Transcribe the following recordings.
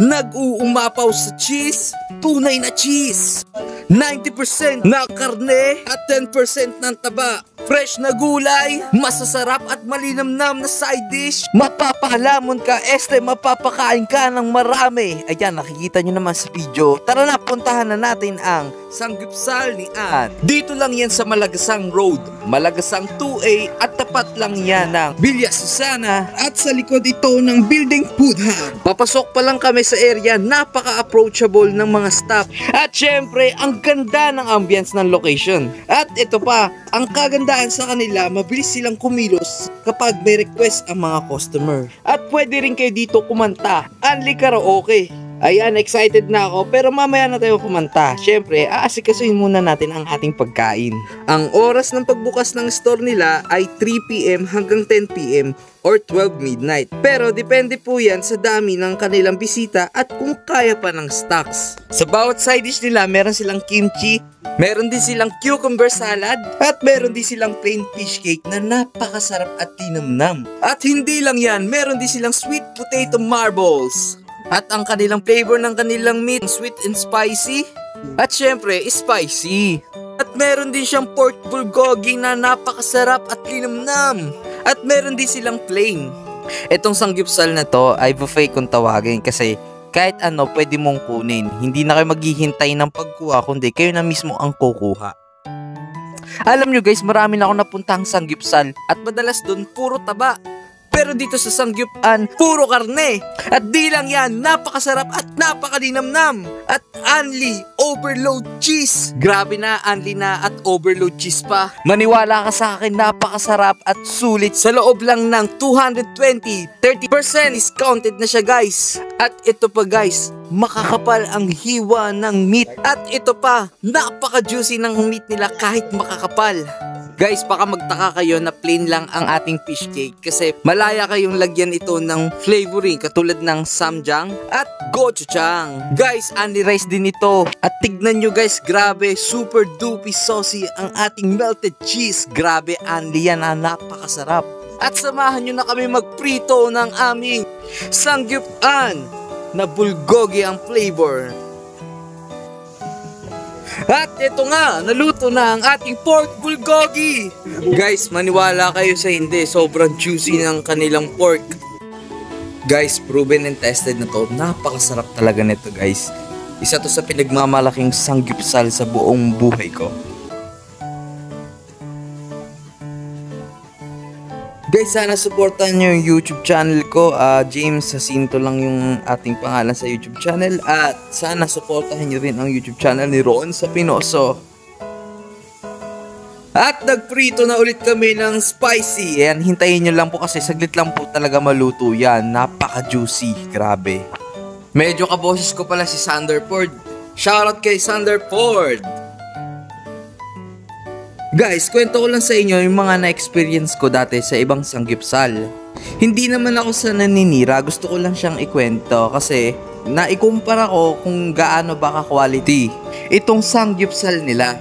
Nag-uumapaw sa cheese, tunay na cheese. 90% na karne at 10% ng taba. Fresh na gulay, masasarap at malinamnam na side dish. Mapapahalamon ka, mapapakain ka ng marami. Ayan, nakikita nyo naman sa video. Tara na, puntahan na natin ang Sanggupsal ni Ann. Dito lang yan sa Malagasang Road, Malagasang 2A, at tapat lang yan ng Villa Susana. At sa likod ito ng Building Food Hub. Papasok pa lang kami sa area, napaka-approachable ng mga staff. At syempre, ang ganda ng ambience ng location. At ito pa, ang kagandaan sa kanila, mabilis silang kumilos kapag may request ang mga customer. At pwede rin kayo dito kumanta, only karaoke. Ayan, excited na ako, pero mamaya na tayo kumanta. Syempre, aasikasuhin muna natin ang ating pagkain. Ang oras ng pagbukas ng store nila ay 3 PM hanggang 10 PM or 12 midnight. Pero depende po yan sa dami ng kanilang bisita at kung kaya pa ng stocks. Sa bawat side dish nila, meron silang kimchi, meron din silang cucumber salad, at meron din silang plain fish cake na napakasarap at tinamnam. At hindi lang yan, meron din silang sweet potato marbles. At ang kanilang flavor ng kanilang meat, sweet and spicy. At syempre, spicy. At meron din siyang pork bulgogi na napakasarap at linamnam. At meron din silang plain. Itong sanggupsal na to ay buffet kung tawagin kasi kahit ano pwede mong kunin. Hindi na kayo maghihintay ng pagkuha kundi kayo na mismo ang kukuha. Alam nyo guys, marami na ako napuntang sanggupsal at madalas dun puro taba. Pero dito sa Sanggupsal, puro karne. At di lang yan, napakasarap at napakalinamnam. At only overload cheese. Grabe na, only na at overload cheese pa. Maniwala ka sa akin, napakasarap at sulit. Sa loob lang ng 220, 30% discounted na siya guys. At ito pa guys, makakapal ang hiwa ng meat. At ito pa, napaka-juicy ng meat nila kahit makakapal. Guys, baka magtaka kayo na plain lang ang ating fish cake kasi malaya kayong lagyan ito ng flavoring katulad ng samjang at gochujang. Guys, only rice din ito. At tignan nyo guys, grabe, super duper saucy ang ating melted cheese. Grabe, only yan na napakasarap. At samahan nyo na kami magprito ng aming sanggupsal na bulgogi ang flavor. At ito nga, naluto na ang ating pork bulgogi. Guys, maniwala kayo sa hindi, sobrang juicy ng kanilang pork. Guys, proven and tested na to. Napakasarap talaga nito guys. Isa to sa pinagmamalaking sanggupsal sa buong buhay ko. Guys, sana supportan nyo yung YouTube channel ko. James Jacinto lang yung ating pangalan sa YouTube channel. At sana supportahan nyo rin ang YouTube channel ni Ron Sapinoso. At nagprito na ulit kami ng spicy. Ayan, hintayin nyo lang po kasi saglit lang po talaga maluto yan. Napaka-juicy, grabe. Medyo kaboses ko pala si Sander Ford. Shoutout kay Sander Ford. Guys, kwento ko lang sa inyo yung mga na-experience ko dati sa ibang sanggupsal. Hindi naman ako sa naninira, gusto ko lang siyang ikwento kasi naikumpara ko kung gaano ba ka-quality itong sanggupsal nila.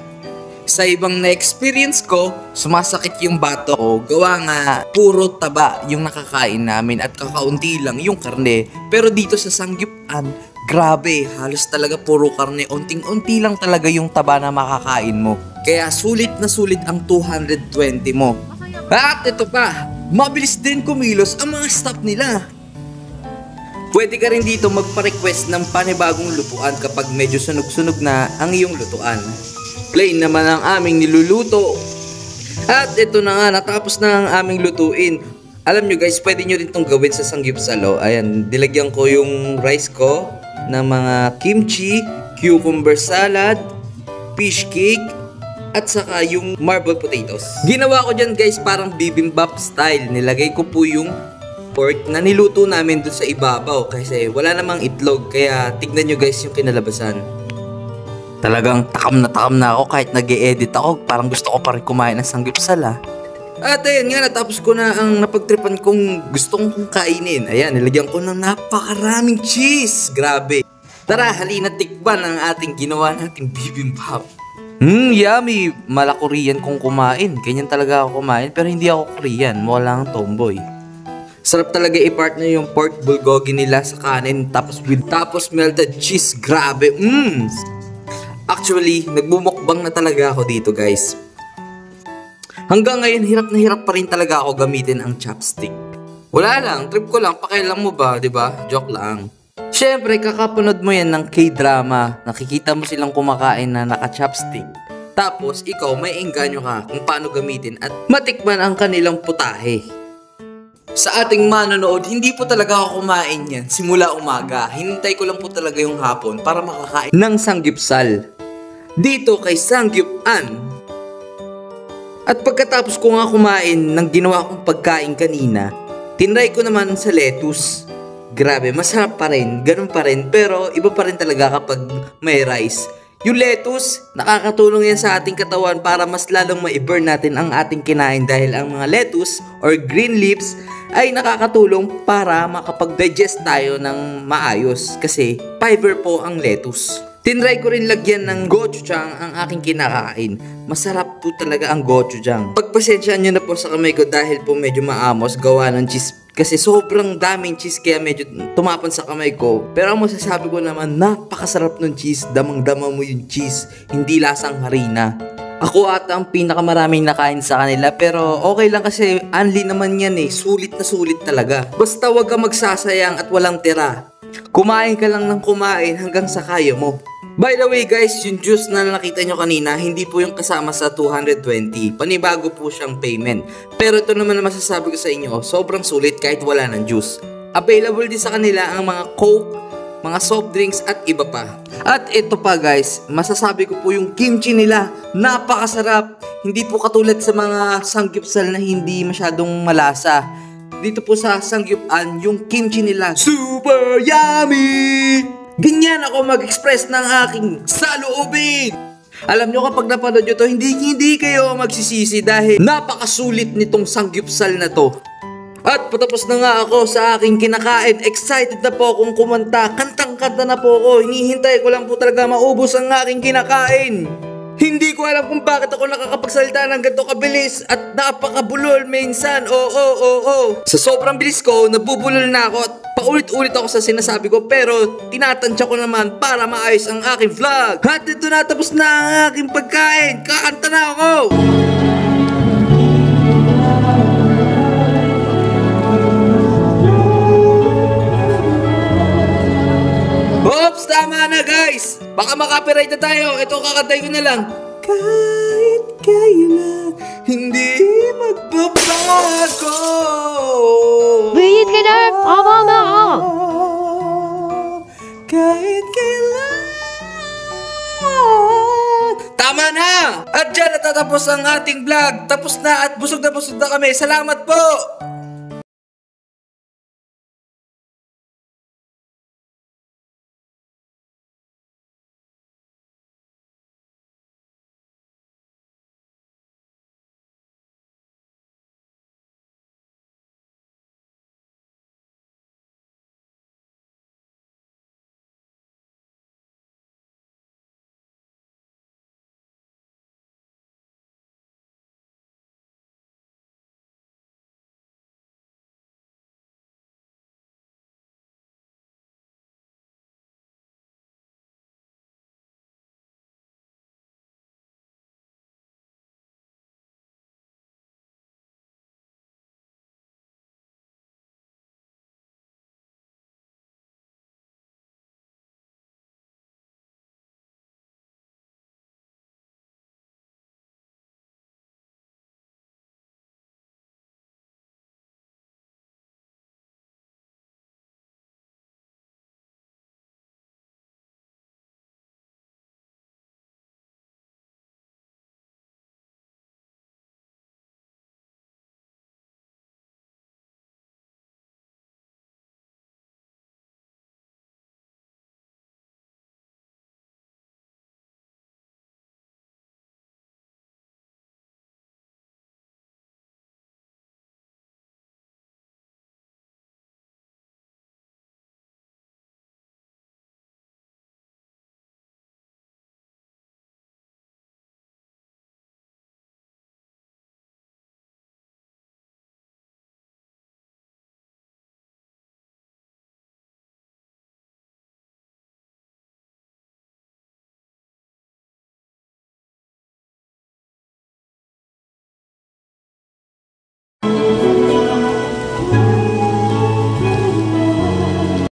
Sa ibang na-experience ko, sumasakit yung bato ko, gawa nga puro taba yung nakakain namin at kakaunti lang yung karne. Pero dito sa sanggupsal, grabe, halos talaga puro karne, unting-unti lang talaga yung taba na makakain mo. Kaya sulit na sulit ang 220 mo. At ito pa, mabilis din kumilos ang mga staff nila. Pwede ka rin dito magpa-request ng panibagong lutuan kapag medyo sunog-sunog na ang iyong lutuan. Plain naman ang aming niluluto. At ito na nga, natapos na ang aming lutuin. Alam nyo guys, pwede nyo rin itong gawin sa sanggupsal. Ayan, dilagyan ko yung rice ko ng mga kimchi, cucumber salad, fish cake, at saka yung marble potatoes. Ginawa ko dyan guys parang bibimbap style. Nilagay ko po yung pork na niluto namin dun sa ibabaw kasi wala namang itlog. Kaya tignan nyo guys yung kinalabasan. Talagang takam na ako kahit nag-e-edit ako. Parang gusto ko pa rin kumain ng sanggupsal ah. At ayan nga, natapos ko na ang napagtripan kong gustong kong kainin. Ayan, nilagyan ko ng napakaraming cheese. Grabe. Tara, halina tikban ang ating ginawa nating bibimbap. Yummy! Mala Korean kong kumain. Ganyan talaga ako kumain pero hindi ako Korean. Walang tomboy. Sarap talaga i-partner yung pork bulgogi nila sa kanin tapos melted cheese. Grabe. Actually, nagbumukbang na talaga ako dito, guys. Hanggang ngayon, hirap na hirap pa rin talaga ako gamitin ang chopstick. Wala lang, trip ko lang, pakialam mo ba, 'di ba? Joke lang. Syempre, kakapanood mo yan ng K-drama. Nakikita mo silang kumakain na naka-chopstick. Tapos, ikaw may engganyo ka kung paano gamitin at matikman ang kanilang putahe. Sa ating manonood, hindi po talaga ako kumain yan simula umaga. Hinintay ko lang po talaga yung hapon para makakain ng sanggipsal. Dito kay Sanggip-an. At pagkatapos ko nga kumain ng ginawa kong pagkain kanina, tinry ko naman sa lettuce. Grabe, masarap pa rin, ganun pa rin, pero iba pa rin talaga kapag may rice. Yung lettuce, nakakatulong yan sa ating katawan para mas lalong ma-burn natin ang ating kinain dahil ang mga lettuce or green leaves ay nakakatulong para makapag-digest tayo ng maayos kasi fiber po ang lettuce. Tinry ko rin lagyan ng gochujang ang aking kinakain. Masarap po talaga ang gochujang. Pagpasensyaan nyo na po sa kamay ko dahil po medyo maamos gawa ng cheese. Kasi sobrang daming cheese kaya medyo tumapon sa kamay ko. Pero ang masasabi ko naman, napakasarap ng cheese. Damang-dama mo yung cheese. Hindi lasang harina. Ako ata ang pinakamaraming nakain sa kanila. Pero okay lang kasi unli naman yan eh. Sulit na sulit talaga. Basta wag ka magsasayang at walang tira. Kumain ka lang ng kumain hanggang sa kaya mo. By the way guys, yung juice na nakita nyo kanina, hindi po yung kasama sa 220. Panibago po siyang payment. Pero ito naman na masasabi ko sa inyo, sobrang sulit kahit wala ng juice. Available din sa kanila ang mga Coke, mga soft drinks at iba pa. At ito pa guys, masasabi ko po yung kimchi nila, napakasarap. Hindi po katulad sa mga sanggipsal na hindi masyadong malasa. Dito po sa Sanggip-an, yung kimchi nila, super yummy! Ganyan ako mag-express ng aking saloobin. Alam nyo kapag napanood nyo to, hindi kayo magsisisi dahil napakasulit nitong sanggipsal na to. At patapos na nga ako sa aking kinakain. Excited na po akong kumanta. Kantang-kanta na po ako. Hinihintay ko lang po talaga maubos ang aking kinakain. Hindi ko alam kung bakit ako nakakapagsalita ng ganito kabilis at napakabulol minsan. Sa sobrang bilis ko, nabubulol na ako at paulit-ulit ako sa sinasabi ko pero tinatansya ko naman para maayos ang aking vlog. At ito na, tapos na ang aking pagkain. Kakanta na ako! Oops! Tama na guys! Baka makapiright na tayo. Ito kakantay ko na lang. Kahit kailan hindi magbabago. Wait ka na! Tama na! Kahit kailan. Tama na! At dyan natatapos ang ating vlog. Tapos na at busog na kami. Salamat po!